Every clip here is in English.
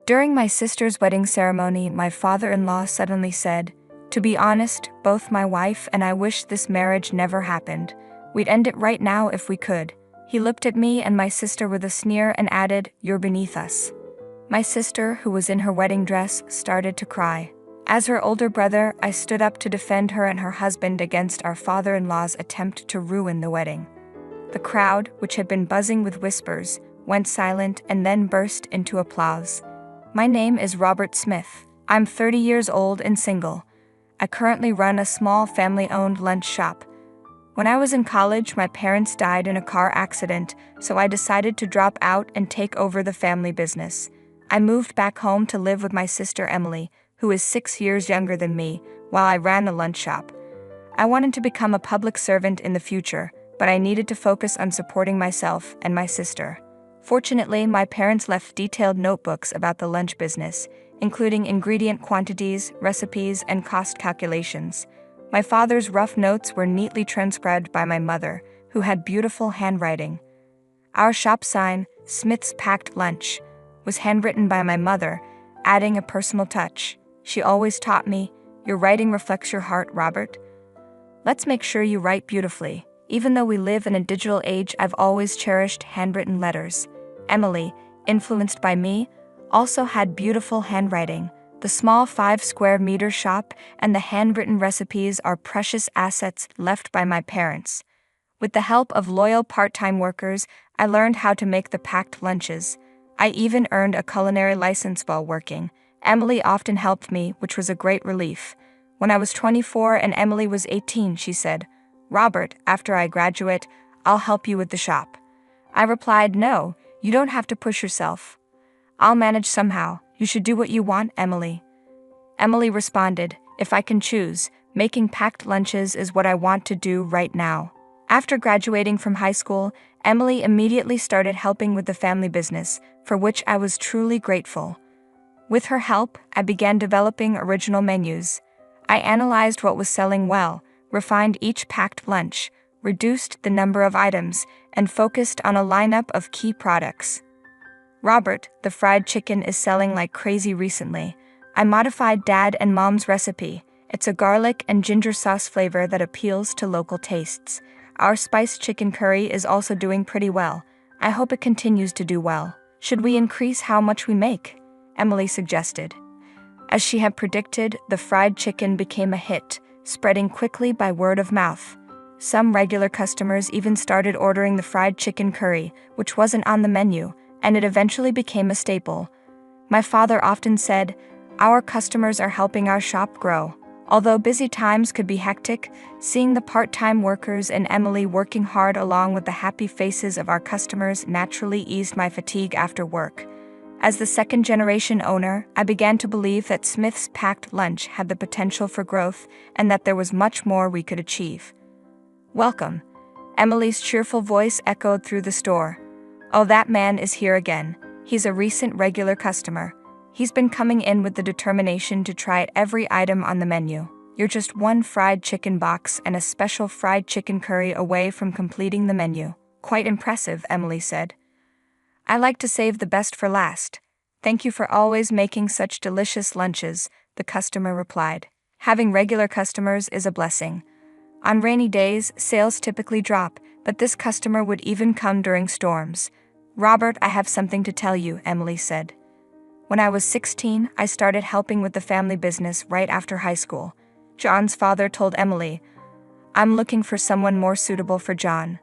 During my sister's wedding ceremony, my father-in-law suddenly said, "To be honest, both my wife and I wish this marriage never happened. We'd end it right now if we could." He looked at me and my sister with a sneer and added, "You're beneath us." My sister, who was in her wedding dress, started to cry. As her older brother, I stood up to defend her and her husband against our father-in-law's attempt to ruin the wedding. The crowd, which had been buzzing with whispers, went silent and then burst into applause. My name is Robert Smith. I'm 30 years old and single. I currently run a small family-owned lunch shop. When I was in college, my parents died in a car accident, so I decided to drop out and take over the family business. I moved back home to live with my sister Emily, who is 6 years younger than me, while I ran the lunch shop. I wanted to become a public servant in the future, but I needed to focus on supporting myself and my sister. Fortunately, my parents left detailed notebooks about the lunch business, including ingredient quantities, recipes, and cost calculations. My father's rough notes were neatly transcribed by my mother, who had beautiful handwriting. Our shop sign, "Smith's Packed Lunch," was handwritten by my mother, adding a personal touch. She always taught me, "Your writing reflects your heart, Robert. Let's make sure you write beautifully." Even though we live in a digital age, I've always cherished handwritten letters. Emily, influenced by me, also had beautiful handwriting. The small 5-square-meter shop and the handwritten recipes are precious assets left by my parents. With the help of loyal part-time workers, I learned how to make the packed lunches. I even earned a culinary license while working. Emily often helped me, which was a great relief. When I was 24 and Emily was 18, she said, "Robert, after I graduate, I'll help you with the shop." I replied, "No, you don't have to push yourself. I'll manage somehow. You should do what you want, Emily." Emily responded, "If I can choose, making packed lunches is what I want to do right now." After graduating from high school, Emily immediately started helping with the family business, for which I was truly grateful. With her help, I began developing original menus. I analyzed what was selling well, refined each packed lunch, reduced the number of items, and focused on a lineup of key products. "Robert, the fried chicken is selling like crazy recently. I modified Dad and Mom's recipe. It's a garlic and ginger sauce flavor that appeals to local tastes. Our spiced chicken curry is also doing pretty well. I hope it continues to do well. Should we increase how much we make?" Emily suggested. As she had predicted, the fried chicken became a hit, spreading quickly by word of mouth. Some regular customers even started ordering the fried chicken curry, which wasn't on the menu, and it eventually became a staple. My father often said, "Our customers are helping our shop grow." Although busy times could be hectic, seeing the part-time workers and Emily working hard along with the happy faces of our customers naturally eased my fatigue after work. As the second-generation owner, I began to believe that Smith's Packed Lunch had the potential for growth and that there was much more we could achieve. "Welcome." Emily's cheerful voice echoed through the store. "Oh, that man is here again. He's a recent regular customer. He's been coming in with the determination to try every item on the menu. You're just one fried chicken box and a special fried chicken curry away from completing the menu." "Quite impressive," Emily said. "I like to save the best for last. Thank you for always making such delicious lunches," the customer replied. Having regular customers is a blessing. On rainy days, sales typically drop, but this customer would even come during storms. "Robert, I have something to tell you," Emily said. "When I was 16, I started helping with the family business right after high school. John's father told Emily, 'I'm looking for someone more suitable for John.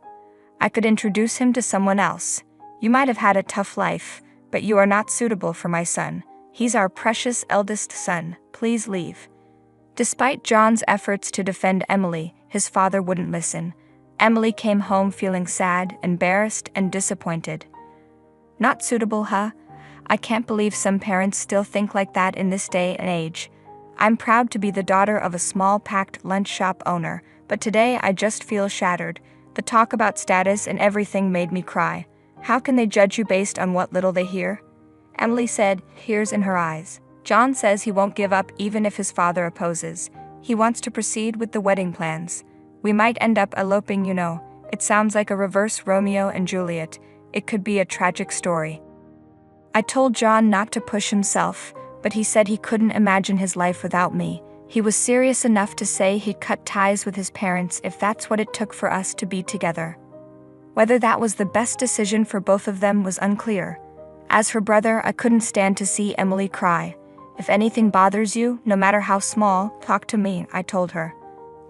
I could introduce him to someone else. You might have had a tough life, but you are not suitable for my son. He's our precious eldest son. Please leave.'" Despite John's efforts to defend Emily, his father wouldn't listen. Emily came home feeling sad, embarrassed, and disappointed. "Not suitable, huh? I can't believe some parents still think like that in this day and age. I'm proud to be the daughter of a small packed lunch shop owner, but today I just feel shattered. The talk about status and everything made me cry. How can they judge you based on what little they hear?" Emily said, tears in her eyes. "John says he won't give up even if his father opposes. He wants to proceed with the wedding plans. We might end up eloping, you know. It sounds like a reverse Romeo and Juliet. It could be a tragic story." I told John not to push himself, but he said he couldn't imagine his life without me. He was serious enough to say he'd cut ties with his parents if that's what it took for us to be together. Whether that was the best decision for both of them was unclear. As her brother, I couldn't stand to see Emily cry. If anything bothers you, no matter how small, talk to me, I told her.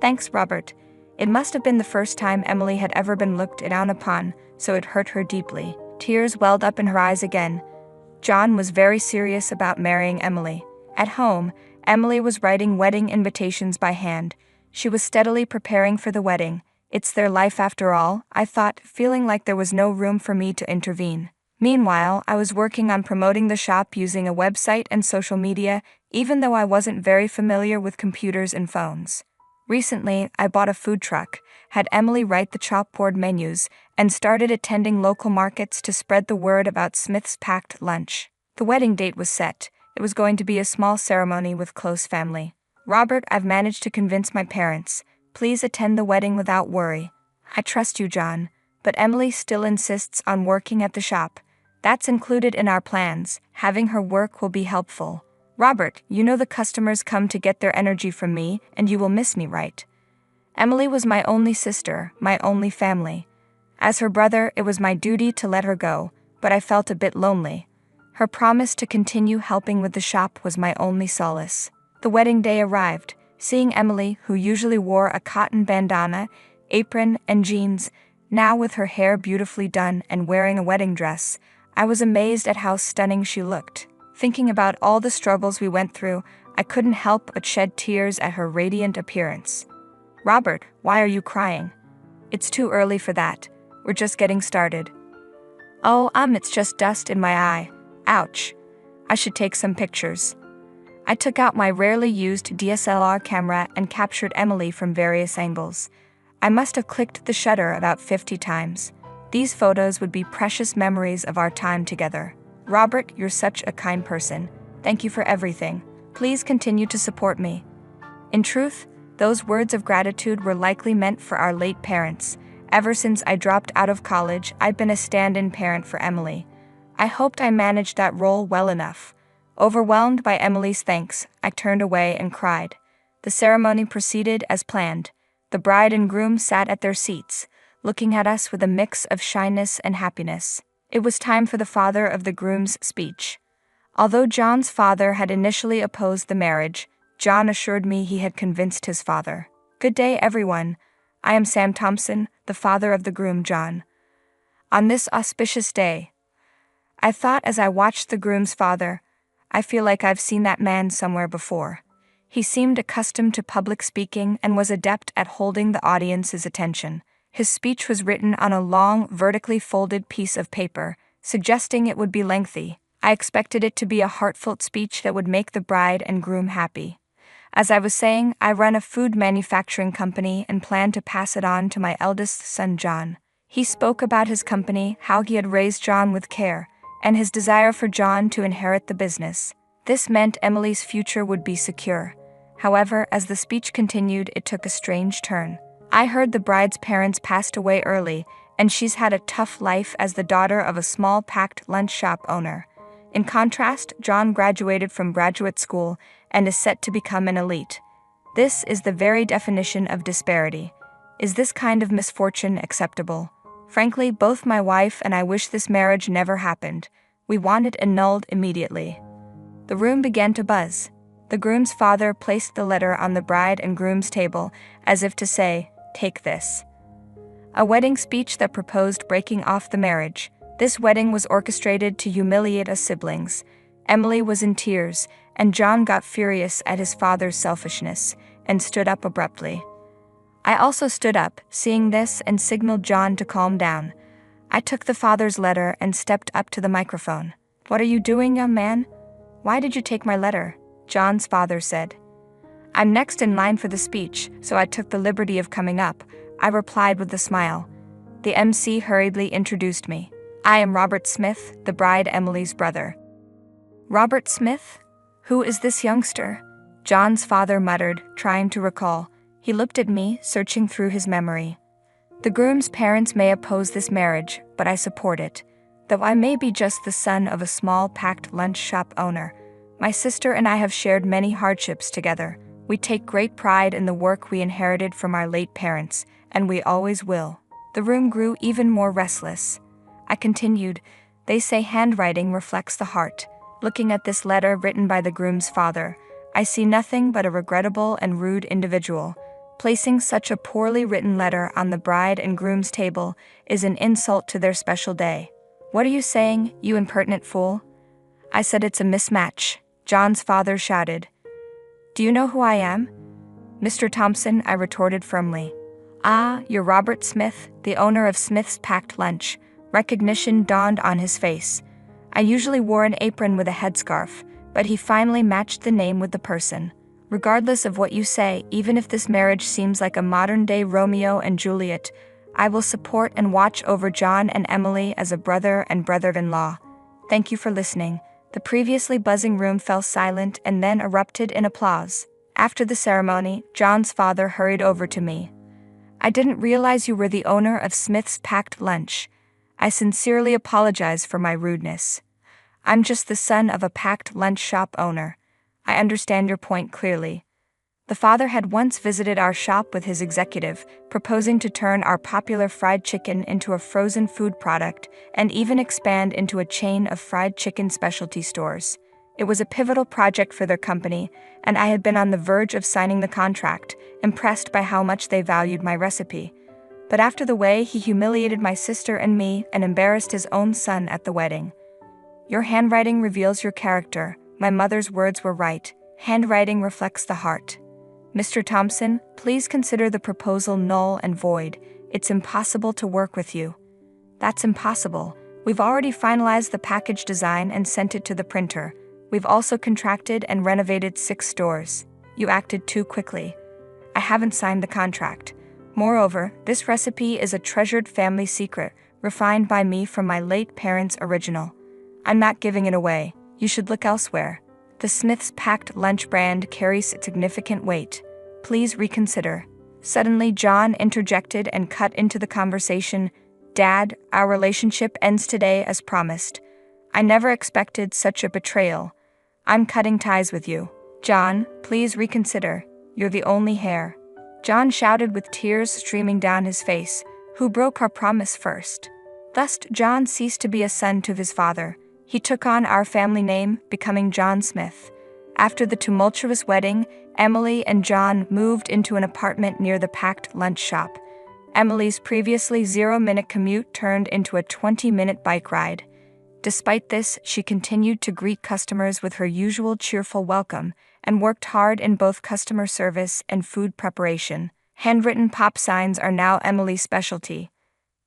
Thanks, Robert. It must have been the first time Emily had ever been looked down upon, so it hurt her deeply. Tears welled up in her eyes again. John was very serious about marrying Emily. At home, Emily was writing wedding invitations by hand. She was steadily preparing for the wedding. It's their life after all, I thought, feeling like there was no room for me to intervene. Meanwhile, I was working on promoting the shop using a website and social media, even though I wasn't very familiar with computers and phones. Recently, I bought a food truck, had Emily write the chalkboard menus, and started attending local markets to spread the word about Smith's packed lunch. The wedding date was set. It was going to be a small ceremony with close family. Robert, I've managed to convince my parents. Please attend the wedding without worry. I trust you, John, but Emily still insists on working at the shop. That's included in our plans. Having her work will be helpful. Robert, you know the customers come to get their energy from me, and you will miss me, right? Emily was my only sister, my only family. As her brother, it was my duty to let her go, but I felt a bit lonely. Her promise to continue helping with the shop was my only solace. The wedding day arrived. Seeing Emily, who usually wore a cotton bandana, apron, and jeans, now with her hair beautifully done and wearing a wedding dress, I was amazed at how stunning she looked. Thinking about all the struggles we went through, I couldn't help but shed tears at her radiant appearance. Robert, why are you crying? It's too early for that. We're just getting started. Oh, it's just dust in my eye. Ouch. I should take some pictures. I took out my rarely used DSLR camera and captured Emily from various angles. I must have clicked the shutter about 50 times. These photos would be precious memories of our time together. Robert, you're such a kind person. Thank you for everything. Please continue to support me. In truth, those words of gratitude were likely meant for our late parents. Ever since I dropped out of college, I've been a stand-in parent for Emily. I hoped I managed that role well enough. Overwhelmed by Emily's thanks, I turned away and cried. The ceremony proceeded as planned. The bride and groom sat at their seats, looking at us with a mix of shyness and happiness. It was time for the father of the groom's speech. Although John's father had initially opposed the marriage, John assured me he had convinced his father. Good day, everyone. I am Sam Thompson, the father of the groom, John. On this auspicious day, I thought as I watched the groom's father, I feel like I've seen that man somewhere before. He seemed accustomed to public speaking and was adept at holding the audience's attention. His speech was written on a long, vertically folded piece of paper, suggesting it would be lengthy. I expected it to be a heartfelt speech that would make the bride and groom happy. As I was saying, I run a food manufacturing company and plan to pass it on to my eldest son, John. He spoke about his company, how he had raised John with care, and his desire for John to inherit the business. This meant Emily's future would be secure. However, as the speech continued, it took a strange turn. I heard the bride's parents passed away early, and she's had a tough life as the daughter of a small packed lunch shop owner. In contrast, John graduated from graduate school and is set to become an elite. This is the very definition of disparity. Is this kind of misfortune acceptable? Frankly, both my wife and I wish this marriage never happened. We want it annulled immediately. The room began to buzz. The groom's father placed the letter on the bride and groom's table, as if to say, "Take this." A wedding speech that proposed breaking off the marriage. This wedding was orchestrated to humiliate us siblings. Emily was in tears, and John got furious at his father's selfishness, and stood up abruptly. I also stood up, seeing this, and signaled John to calm down. I took the father's letter and stepped up to the microphone. "What are you doing, young man? Why did you take my letter?" John's father said. "I'm next in line for the speech, so I took the liberty of coming up," I replied with a smile. The MC hurriedly introduced me. "I am Robert Smith, the bride Emily's brother." "Robert Smith? Who is this youngster?" John's father muttered, trying to recall. He looked at me, searching through his memory. "The groom's parents may oppose this marriage, but I support it. Though I may be just the son of a small packed lunch shop owner, my sister and I have shared many hardships together. We take great pride in the work we inherited from our late parents, and we always will. The room grew even more restless. I continued, "They say handwriting reflects the heart. Looking at this letter written by the groom's father, I see nothing but a regrettable and rude individual. Placing such a poorly written letter on the bride and groom's table is an insult to their special day." "What are you saying, you impertinent fool?" I said. "It's a mismatch," John's father shouted. "Do you know who I am?" "Mr. Thompson," I retorted firmly. "Ah, you're Robert Smith, the owner of Smith's Packed Lunch." Recognition dawned on his face. I usually wore an apron with a headscarf, but he finally matched the name with the person. "Regardless of what you say, even if this marriage seems like a modern-day Romeo and Juliet, I will support and watch over John and Emily as a brother and brother-in-law. Thank you for listening." The previously buzzing room fell silent and then erupted in applause. After the ceremony, John's father hurried over to me. "I didn't realize you were the owner of Smith's Packed Lunch. I sincerely apologize for my rudeness. I'm just the son of a packed lunch shop owner. I understand your point clearly." The father had once visited our shop with his executive, proposing to turn our popular fried chicken into a frozen food product and even expand into a chain of fried chicken specialty stores. It was a pivotal project for their company, and I had been on the verge of signing the contract, impressed by how much they valued my recipe. But after the way he humiliated my sister and me and embarrassed his own son at the wedding. "Your handwriting reveals your character." My mother's words were right. Handwriting reflects the heart. "Mr. Thompson, please consider the proposal null and void. It's impossible to work with you." "That's impossible. We've already finalized the package design and sent it to the printer. We've also contracted and renovated 6 stores. You acted too quickly. I haven't signed the contract. Moreover, this recipe is a treasured family secret, refined by me from my late parents' original. I'm not giving it away. You should look elsewhere. The Smith's Packed Lunch brand carries significant weight. Please reconsider." Suddenly, John interjected and cut into the conversation. "Dad, our relationship ends today as promised. I never expected such a betrayal. I'm cutting ties with you." "John, please reconsider. You're the only heir." John shouted with tears streaming down his face. "Who broke our promise first?" Thus, John ceased to be a son to his father. He took on our family name, becoming John Smith. After the tumultuous wedding, Emily and John moved into an apartment near the packed lunch shop. Emily's previously 0-minute commute turned into a 20-minute bike ride. Despite this, she continued to greet customers with her usual cheerful welcome and worked hard in both customer service and food preparation. Handwritten pop signs are now Emily's specialty.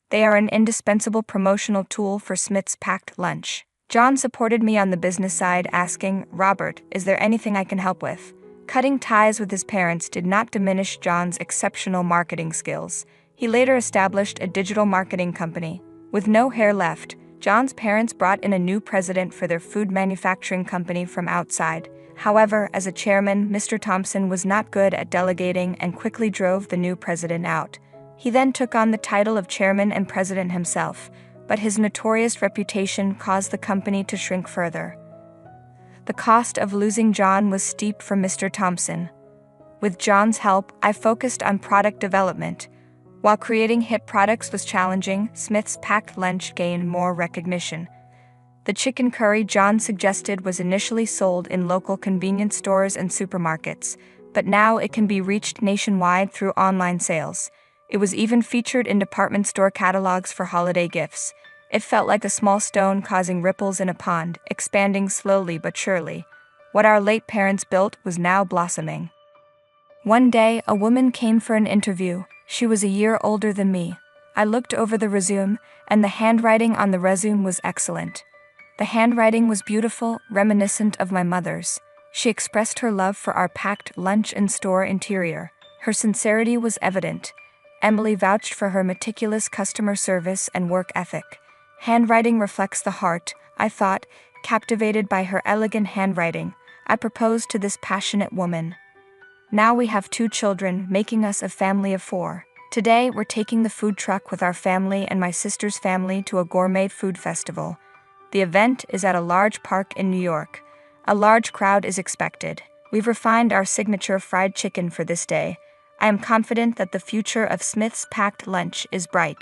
They are an indispensable promotional tool for Smith's Packed Lunch. John supported me on the business side, asking, "Robert, is there anything I can help with?" Cutting ties with his parents did not diminish John's exceptional marketing skills. He later established a digital marketing company. With no hair left, John's parents brought in a new president for their food manufacturing company from outside. However, as a chairman, Mr. Thompson was not good at delegating and quickly drove the new president out. He then took on the title of chairman and president himself, but his notorious reputation caused the company to shrink further. The cost of losing John was steep for Mr. Thompson. With John's help, I focused on product development. While creating hit products was challenging, Smith's Packed Lunch gained more recognition. The chicken curry John suggested was initially sold in local convenience stores and supermarkets, but now it can be reached nationwide through online sales. It was even featured in department store catalogs for holiday gifts. It felt like a small stone causing ripples in a pond, expanding slowly but surely. What our late parents built was now blossoming. One day, a woman came for an interview. She was a year older than me. I looked over the resume, and the handwriting on the resume was excellent. The handwriting was beautiful, reminiscent of my mother's. She expressed her love for our packed lunch and store interior. Her sincerity was evident. Emily vouched for her meticulous customer service and work ethic. Handwriting reflects the heart, I thought, captivated by her elegant handwriting. I proposed to this passionate woman. Now we have 2 children, making us a family of 4. Today, we're taking the food truck with our family and my sister's family to a gourmet food festival. The event is at a large park in New York. A large crowd is expected. We've refined our signature fried chicken for this day. I am confident that the future of Smith's packed lunch is bright.